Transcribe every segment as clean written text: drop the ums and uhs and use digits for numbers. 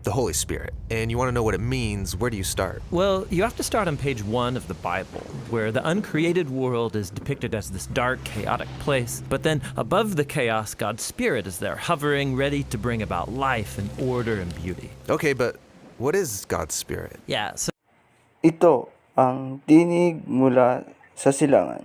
the Holy Spirit, and you want to know what it means, where do you start? Well, you have to start on page 1 of the Bible, where the uncreated world is depicted as this dark, chaotic place, but then above the chaos, God's Spirit is there, hovering, ready to bring about life and order and beauty. Okay, but what is God's Spirit? Yeah, so Ito ang tinig mula sa silangan.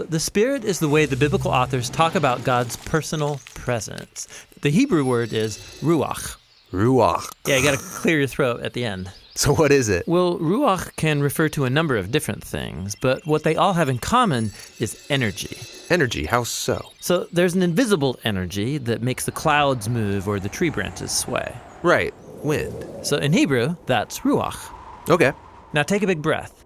the Spirit is the way the biblical authors talk about God's personal presence. The Hebrew word is ruach. Ruach. Yeah, you gotta clear your throat at the end. So what is it? Well, ruach can refer to a number of different things, but what they all have in common is energy. Energy, how so? So there's an invisible energy that makes the clouds move or the tree branches sway. Right, wind. So in Hebrew, that's ruach. Okay. Now take a big breath.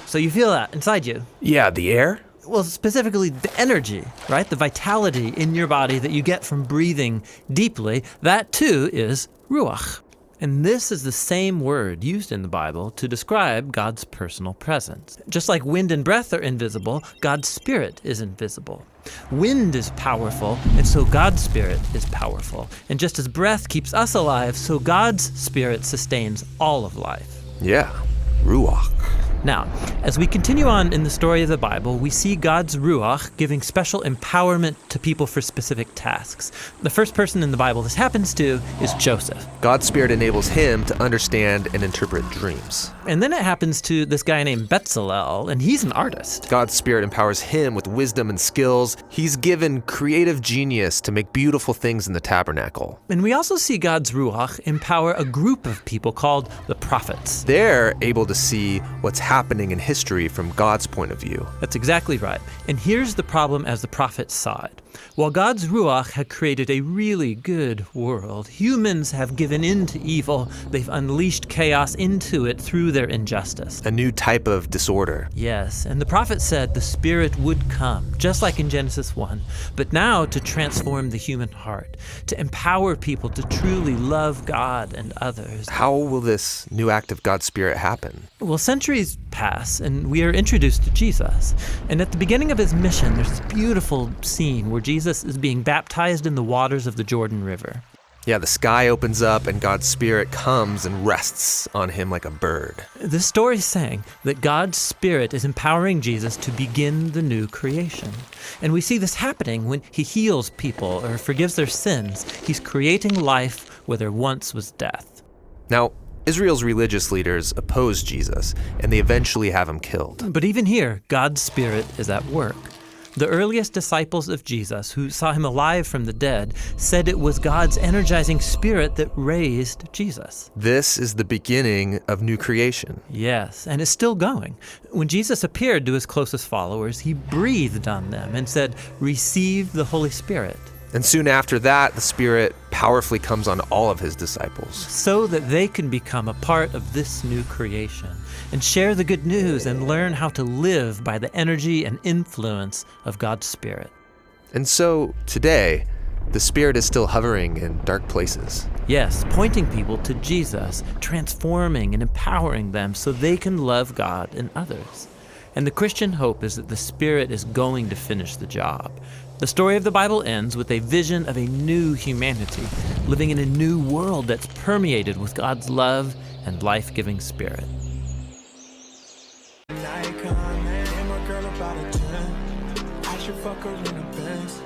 So you feel that inside you. Yeah, the air? Well, specifically the energy, right? The vitality in your body that you get from breathing deeply, that too is ruach. And this is the same word used in the Bible to describe God's personal presence. Just like wind and breath are invisible, God's Spirit is invisible. Wind is powerful, and so God's Spirit is powerful. And just as breath keeps us alive, so God's Spirit sustains all of life. Yeah, ruach. Now, as we continue on in the story of the Bible, we see God's Ruach giving special empowerment to people for specific tasks. The first person in the Bible this happens to is Joseph. God's Spirit enables him to understand and interpret dreams. And then it happens to this guy named Bezalel, and he's an artist. God's Spirit empowers him with wisdom and skills. He's given creative genius to make beautiful things in the tabernacle. And we also see God's Ruach empower a group of people called the prophets. They're able to see what's happening in history from God's point of view. That's exactly right. And here's the problem as the prophets saw it. While God's Ruach had created a really good world, humans have given in to evil. They've unleashed chaos into it through their injustice. A new type of disorder. Yes, and the prophet said the Spirit would come, just like in Genesis 1, but now to transform the human heart, to empower people to truly love God and others. How will this new act of God's Spirit happen? Well, centuries pass, and we are introduced to Jesus. And at the beginning of his mission, there's this beautiful scene where Jesus is being baptized in the waters of the Jordan River. Yeah, the sky opens up and God's Spirit comes and rests on him like a bird. This story is saying that God's Spirit is empowering Jesus to begin the new creation. And we see this happening when he heals people or forgives their sins. He's creating life where there once was death. Now, Israel's religious leaders oppose Jesus, and they eventually have him killed. But even here, God's Spirit is at work. The earliest disciples of Jesus, who saw him alive from the dead, said it was God's energizing Spirit that raised Jesus. This is the beginning of new creation. Yes, and it's still going. When Jesus appeared to his closest followers, he breathed on them and said, "Receive the Holy Spirit." And soon after that, the Spirit powerfully comes on all of his disciples. So that they can become a part of this new creation and share the good news and learn how to live by the energy and influence of God's Spirit. And so, today, the Spirit is still hovering in dark places. Yes, pointing people to Jesus, transforming and empowering them so they can love God and others. And the Christian hope is that the Spirit is going to finish the job. The story of the Bible ends with a vision of a new humanity, living in a new world that's permeated with God's love and life-giving Spirit. Like, man, my girl about a 10. I should fuck her in the Benz.